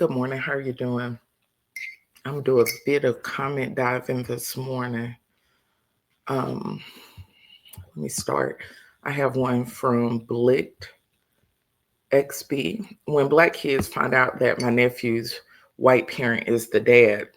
Good morning. How are you doing? I'm gonna do a bit of comment diving this morning. Um, Let me start. I have one from Blicked XB. When Black kids find out that my nephew's white parent is the dad,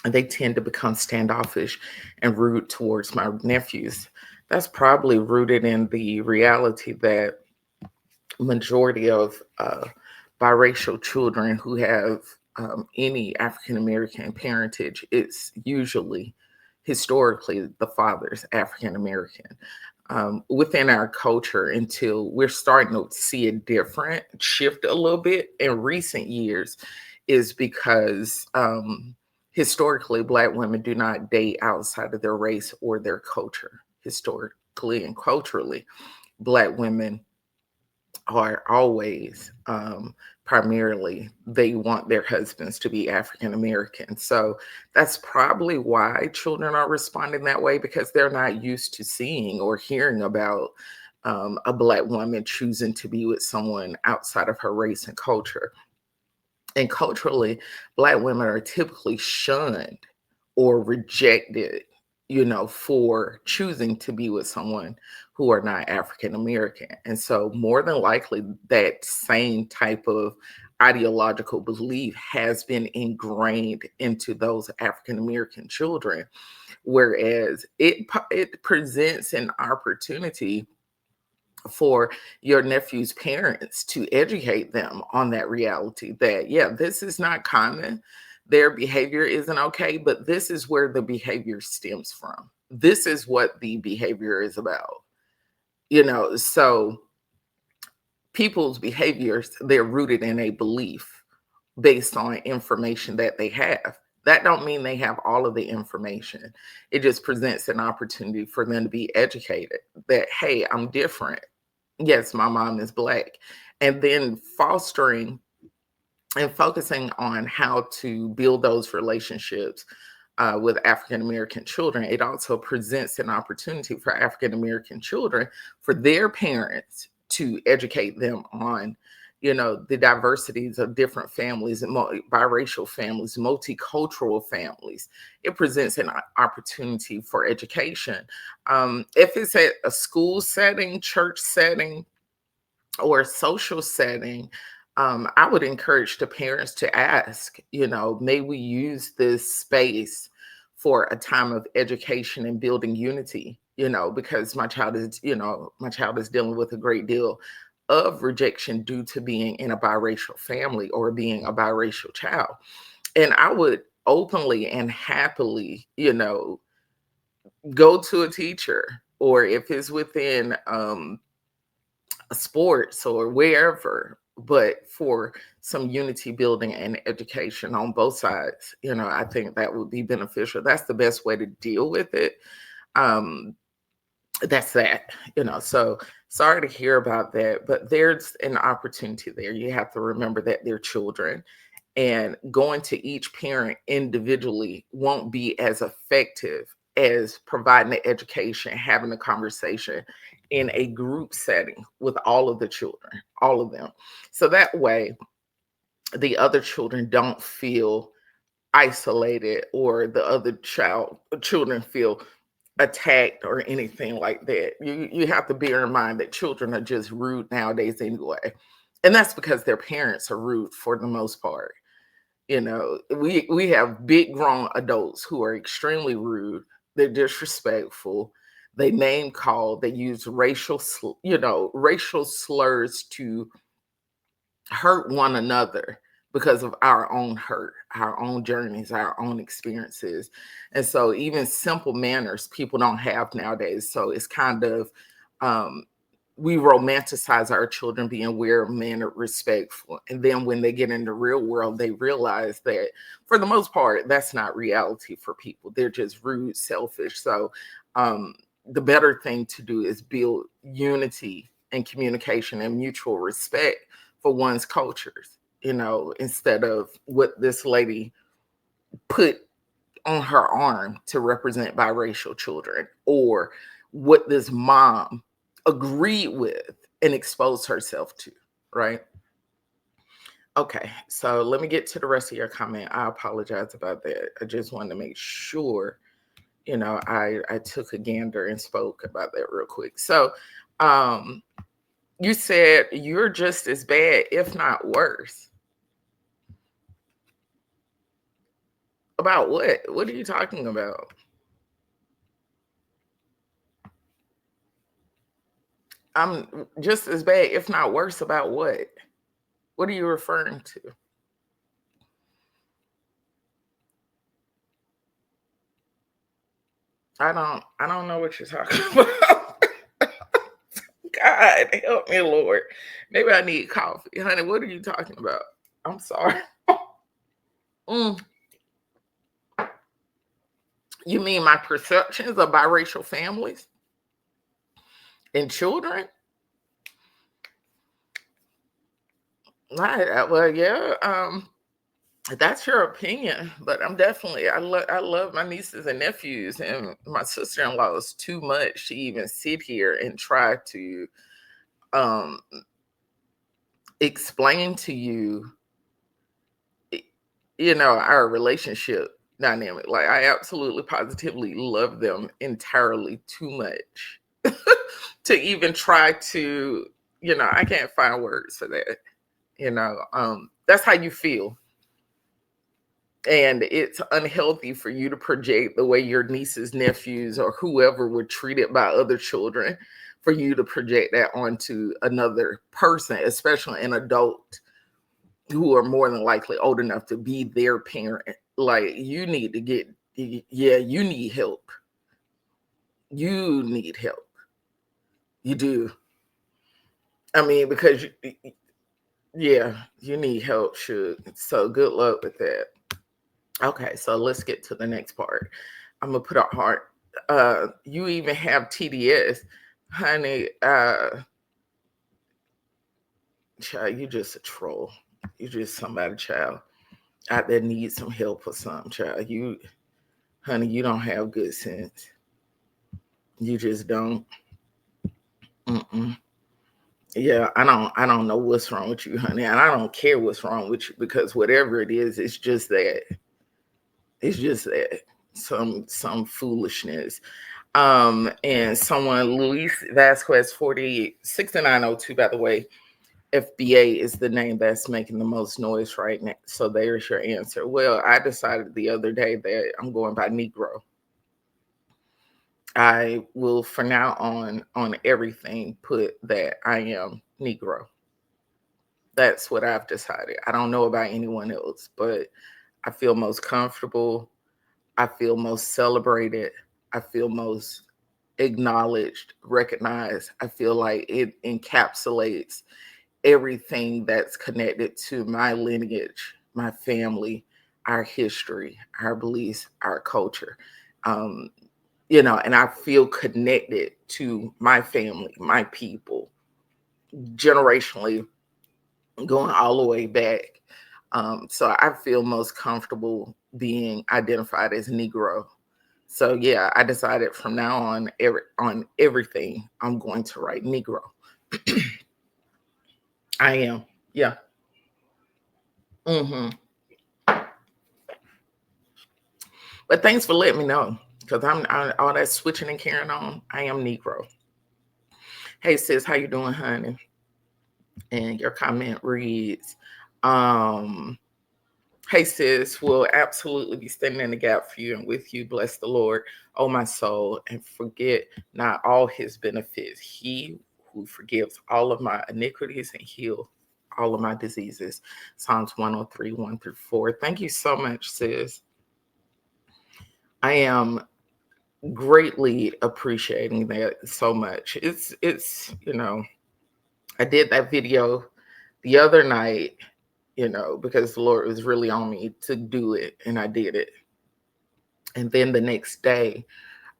they tend to become standoffish and rude towards my nephews. That's probably rooted in the reality that majority of biracial children who have any African American parentage, it's usually historically the father's African American. Within our culture, until we're starting to see a different shift a little bit in recent years, is because historically Black women do not date outside of their race or their culture. Historically and culturally, Black women are always primarily they want their husbands to be African American. So that's probably why children are responding that way, because they're not used to seeing or hearing about a Black woman choosing to be with someone outside of her race and culture. And culturally, Black women are typically shunned or rejected, for choosing to be with someone who are not African American. And so, more than likely, that same type of ideological belief has been ingrained into those African American children, whereas it presents an opportunity for your nephew's parents to educate them on that reality that, yeah, this is not common. Their behavior isn't okay, but this is where the behavior stems from. This is what the behavior is about. So people's behaviors, they're rooted in a belief based on information that they have. That don't mean they have all of the information. It just presents an opportunity for them to be educated that, hey, I'm different. Yes, my mom is Black. And then fostering and focusing on how to build those relationships with African American children, it also presents an opportunity for African American children for their parents to educate them on, the diversities of different families and biracial families, multicultural families. It presents an opportunity for education. If it's at a school setting, church setting, or social setting, I would encourage the parents to ask, may we use this space for a time of education and building unity, because my child is dealing with a great deal of rejection due to being in a biracial family or being a biracial child. And I would openly and happily, go to a teacher, or if it's within sports or wherever, but for some unity building and education on both sides, I think that would be beneficial. That's the best way to deal with it. Um, that's that, so sorry to hear about that, but there's an opportunity there. You have to remember that they're children, and going to each parent individually won't be as effective as providing the education, having the conversation in a group setting with all of the children, all of them. So that way, the other children don't feel isolated, or the other children feel attacked or anything like that. You have to bear in mind that children are just rude nowadays anyway. And that's because their parents are rude for the most part. We have big grown adults who are extremely rude. They're disrespectful. They name call. They use racial slurs to hurt one another because of our own hurt, our own journeys, our own experiences. And so even simple manners people don't have nowadays. So it's kind of um, we romanticize our children being well-mannered, respectful. And then when they get in the real world, they realize that for the most part, that's not reality for people. They're just rude, selfish. So the better thing to do is build unity and communication and mutual respect for one's cultures, instead of what this lady put on her arm to represent biracial children, or what this mom agreed with and exposed herself to, right? Okay, so let me get to the rest of your comment. I apologize about that. I just wanted to make sure, I took a gander and spoke about that real quick. So, um, you said you're just as bad, if not worse. About what? What are you talking about? I'm just as bad, if not worse, about what? What are you referring to? I don't know what you're talking about. God help me, Lord. Maybe I need coffee. Honey, what are you talking about? I'm sorry. Mm. You mean my perceptions of biracial families and children? Well, yeah. That's your opinion, but I love my nieces and nephews, and my sister-in-law is too much to even sit here and try to um explain to you, y- our relationship dynamic. Like, I absolutely positively love them entirely too much to even try to, I can't find words for that. That's how you feel. And it's unhealthy for you to project the way your nieces, nephews, or whoever were treated by other children, for you to project that onto another person, especially an adult who are more than likely old enough to be their parent. Like, you need to get, yeah, you need help. You need help. You do. I mean, because, yeah, you need help, should. So good luck with that. Okay, so let's get to the next part. I'm gonna put a heart. You even have TDS, honey. Child, you just a troll. You just somebody, child, out there needs some help or something, child. Honey, you don't have good sense. You just don't. Mm-mm. Yeah, I don't know what's wrong with you, honey, and I don't care what's wrong with you, because whatever it is, it's just that. It's just that some foolishness. And someone, Luis Vasquez 406902, by the way, FBA is the name that's making the most noise right now. So there's your answer. Well, I decided the other day that I'm going by Negro. I will, for now on everything, put that I am Negro. That's what I've decided. I don't know about anyone else, but I feel most comfortable. I feel most celebrated. I feel most acknowledged, recognized. I feel like it encapsulates everything that's connected to my lineage, my family, our history, our beliefs, our culture. Um, and I feel connected to my family, my people, generationally, going all the way back. So I feel most comfortable being identified as Negro. So yeah, I decided from now on everything I'm going to write Negro. I am. Yeah. Hmm. But thanks for letting me know, because all that switching and carrying on. I am Negro. Hey sis, how you doing, honey? And your comment reads, um, "Hey sis, will absolutely be standing in the gap for you and with you. Bless the Lord, oh my soul, and forget not all His benefits. He who forgives all of my iniquities and heal all of my diseases." Psalms 103, 1-4. Thank you so much, sis. I am greatly appreciating that so much. It's I did that video the other night, because the Lord was really on me to do it, and I did it. And then the next day,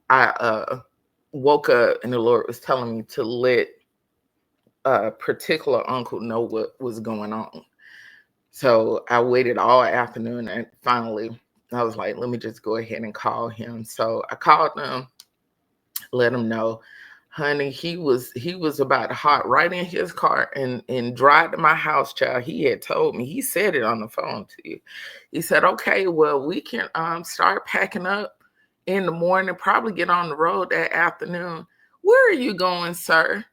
I woke up and the Lord was telling me to let a particular uncle know what was going on. So I waited all afternoon, and finally I was like, let me just go ahead and call him. So I called him, let him know. Honey, he was about to hop right in his car and drive to my house, child. He had told me, he said it on the phone to you. He said, okay, well, we can start packing up in the morning, probably get on the road that afternoon. Where are you going, sir?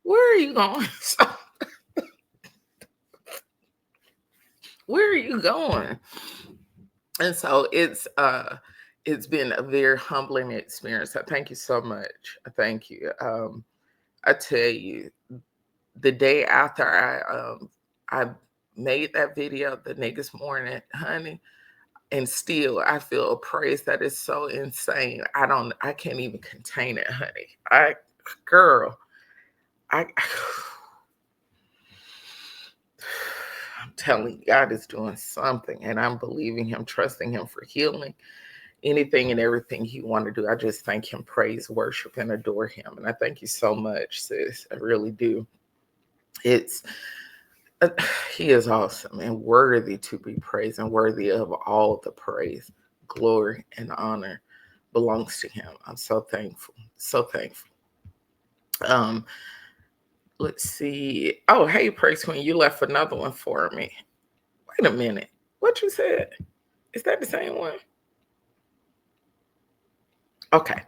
Where are you going? Where are you going? And so it's been a very humbling experience. I thank you so much. I thank you. I tell you, the day after I made that video the next morning, honey, and still I feel a praise that is so insane. I can't even contain it, honey. Girl, I I'm telling you, God is doing something, and I'm believing Him, trusting Him for healing, anything and everything He want to do. I just thank Him, praise, worship, and adore Him. And I thank you so much, sis. I really do. It's He is awesome and worthy to be praised, and worthy of all the praise, glory, and honor belongs to Him. I'm so thankful, so thankful. Let's see. Oh, hey, Praise Queen, you left another one for me. Wait a minute. What you said? Is that the same one? Okay.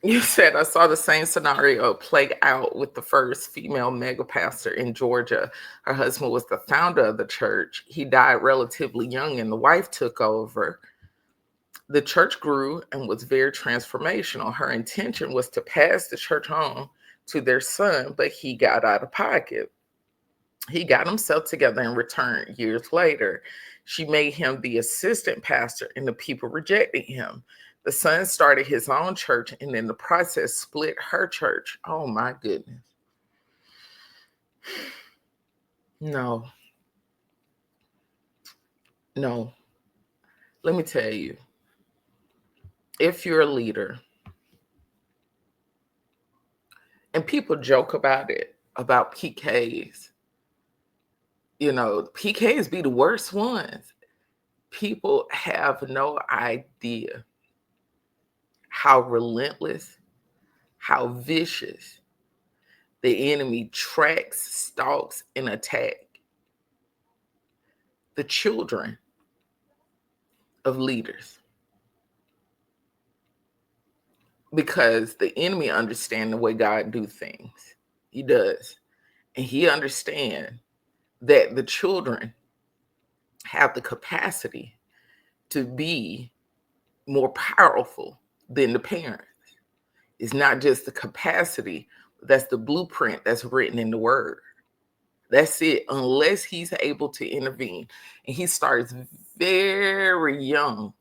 You said, I saw the same scenario play out with the first female mega pastor in Georgia. Her husband was the founder of the church. He died relatively young and the wife took over. The church grew and was very transformational. Her intention was to pass the church on to their son, but he got out of pocket. He got himself together and returned years later. She made him the assistant pastor, and the people rejected him. The son started his own church, and in the process, split her church. Oh my goodness. No. No. Let me tell you, if you're a leader, and people joke about it, about PKs, PKs be the worst ones. People have no idea how relentless, how vicious the enemy tracks, stalks, and attacks the children of leaders. Because the enemy understands the way God do things. He does. And he understands that the children have the capacity to be more powerful than the parents. It's not just the capacity, that's the blueprint that's written in the word. That's it, unless he's able to intervene. And he starts very young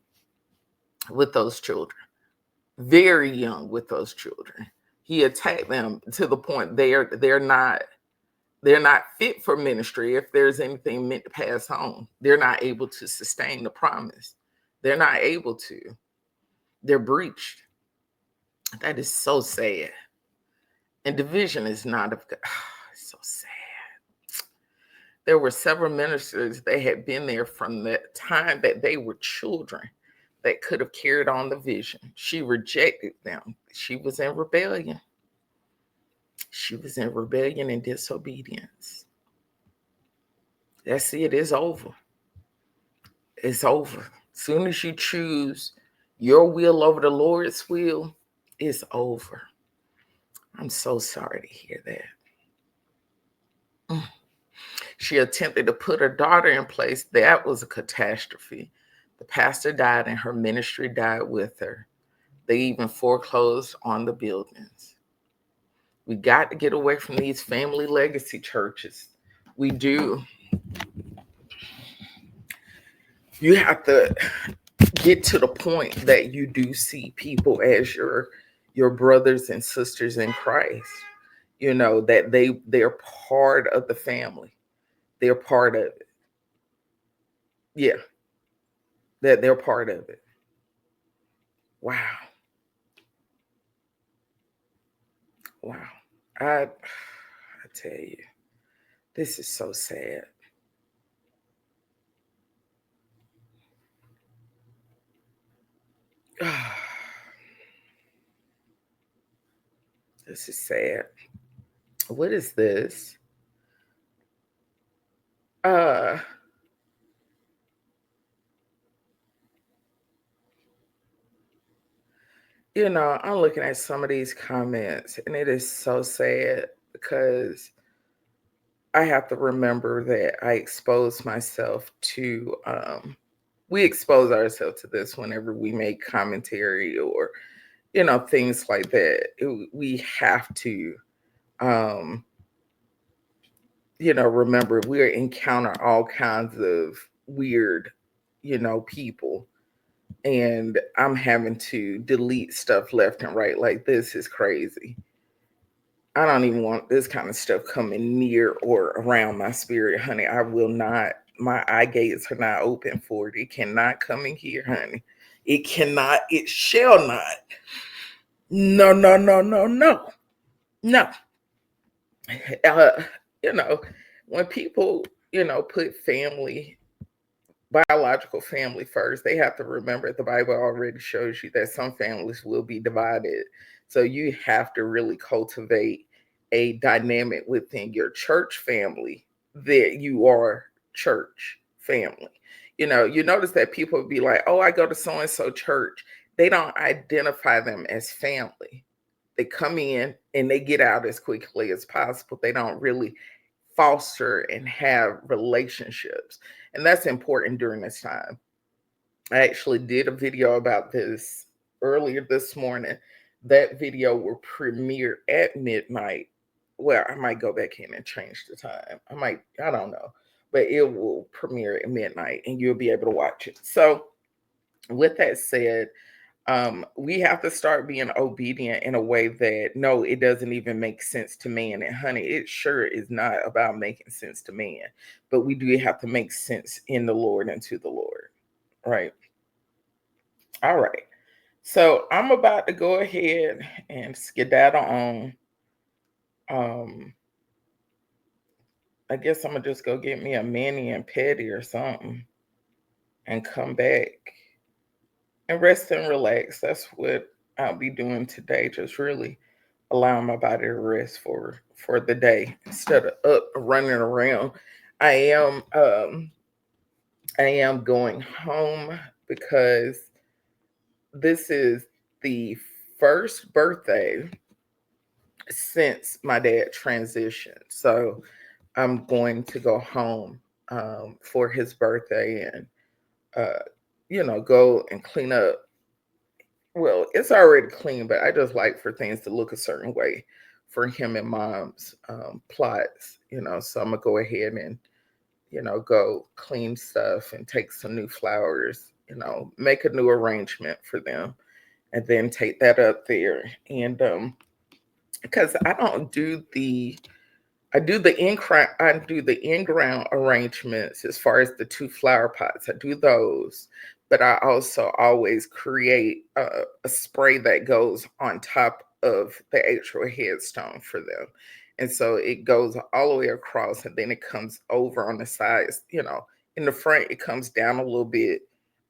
with those children, very young with those children. He attacked them to the point they're not fit for ministry. If there's anything meant to pass on, they're not able to sustain the promise. They're not able to. They're breached. That is so sad. And division is not of God. It's so sad. There were several ministers that had been there from the time that they were children that could have carried on the vision. She rejected them. She was in rebellion. She was in rebellion and disobedience. That's it. It's over. It's over. As soon as you choose your will over the Lord's will, it's over. I'm so sorry to hear that. She attempted to put her daughter in place. That was a catastrophe. The pastor died and her ministry died with her. They even foreclosed on the buildings. We got to get away from these family legacy churches. We do. You have to get to the point that you do see people as your brothers and sisters in Christ. That they're part of the family. They're part of it. Yeah, that they're part of it. Wow. Wow. I tell you, this is so sad. This is sad. What is this? Uh, I'm looking at some of these comments and it is so sad because I have to remember that I expose myself to, we expose ourselves to this whenever we make commentary or, things like that. We have to, um, remember we encounter all kinds of weird, people. And I'm having to delete stuff left and right. Like, this is crazy. I don't even want this kind of stuff coming near or around my spirit, honey. I will not. My eye gates are not open for it. It cannot come in here, honey. It cannot. It shall not. No, no, no, no, no, no. Uh, you know, when people, put family, biological family first, they have to remember the Bible already shows you that some families will be divided. So you have to really cultivate a dynamic within your church family that you are church family. You notice that people would be like, oh, I go to so and so church. They don't identify them as family. They come in and they get out as quickly as possible. They don't really foster and have relationships. And that's important during this time. I actually did a video about this earlier this morning. That video will premiere at midnight. Well, I might go back in and change the time. I don't know. But it will premiere at midnight and you'll be able to watch it. So, with that said, we have to start being obedient in a way that no, it doesn't even make sense to man. And honey, it sure is not about making sense to man, but we do have to make sense in the Lord and to the Lord. Right. All right. So I'm about to go ahead and skedaddle on. Um, I guess I'm gonna just go get me a mani and pedi or something and come back and rest and relax. That's what I'll be doing today. Just really allowing my body to rest for the day instead of up running around. I am um I am going home because this is the first birthday since my dad transitioned. So I'm going to go home for his birthday and go and clean up. Well, it's already clean, but I just like for things to look a certain way for him and mom's plots, So I'm gonna go ahead and, go clean stuff and take some new flowers, make a new arrangement for them and then take that up there. And because I do the in-ground arrangements as far as the two flower pots. I do those, but I also always create a spray that goes on top of the actual headstone for them. And so it goes all the way across and then it comes over on the sides, in the front it comes down a little bit.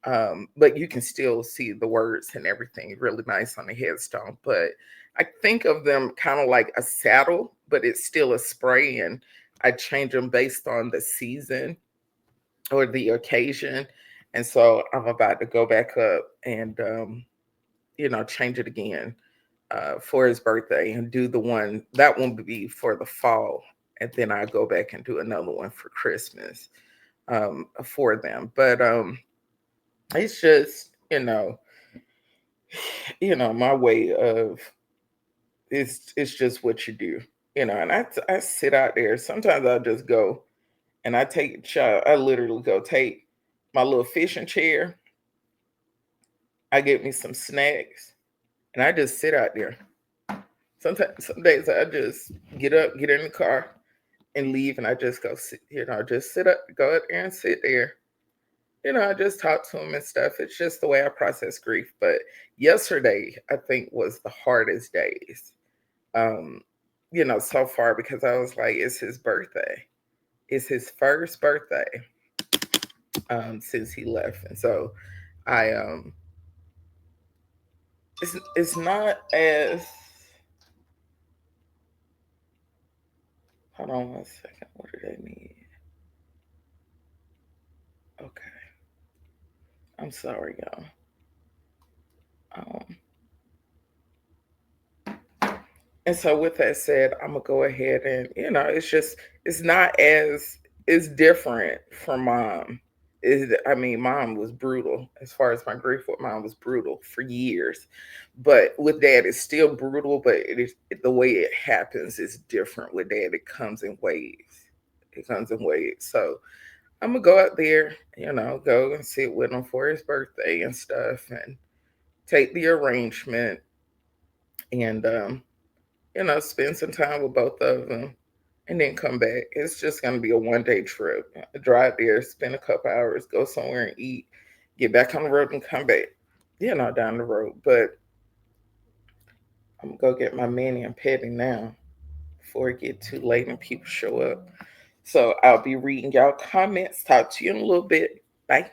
But you can still see the words and everything really nice on the headstone. But I think of them kind of like a saddle, but it's still a spray, and I change them based on the season or the occasion. And so I'm about to go back up and change it again for his birthday and do that one would be for the fall, and then I go back and do another one for Christmas for them. But it's just my way of it's just what you do, and I sit out there. Sometimes I'll just go and I literally go take my little fishing chair. I get me some snacks and I just sit out there. Sometimes, some days I just get up, get in the car and leave, and I just go sit, just sit up, go up there and sit there. I just talk to them and stuff. It's just the way I process grief. But yesterday, I think, was the hardest days, um, so far, because I was like, it's his birthday. It's his first birthday since he left. And so I it's not as Hold on one second. What do they need? Okay. I'm sorry, y'all. Um, and so with that said, I'm gonna go ahead and it's not as it's different from mom. I mean, mom was brutal as far as my grief with mom was brutal for years, but with dad it's still brutal. But the way it happens is different with dad. It comes in waves. It comes in waves. So I'm gonna go out there, go and sit with him for his birthday and stuff, and take the arrangement, and spend some time with both of them, and then come back. It's just gonna be a 1 day trip. Drive there, spend a couple hours, go somewhere and eat, get back on the road and come back, down the road. But I'm gonna go get my mani and petty now before it get too late and people show up. So I'll be reading y'all comments. Talk to you in a little bit. Bye.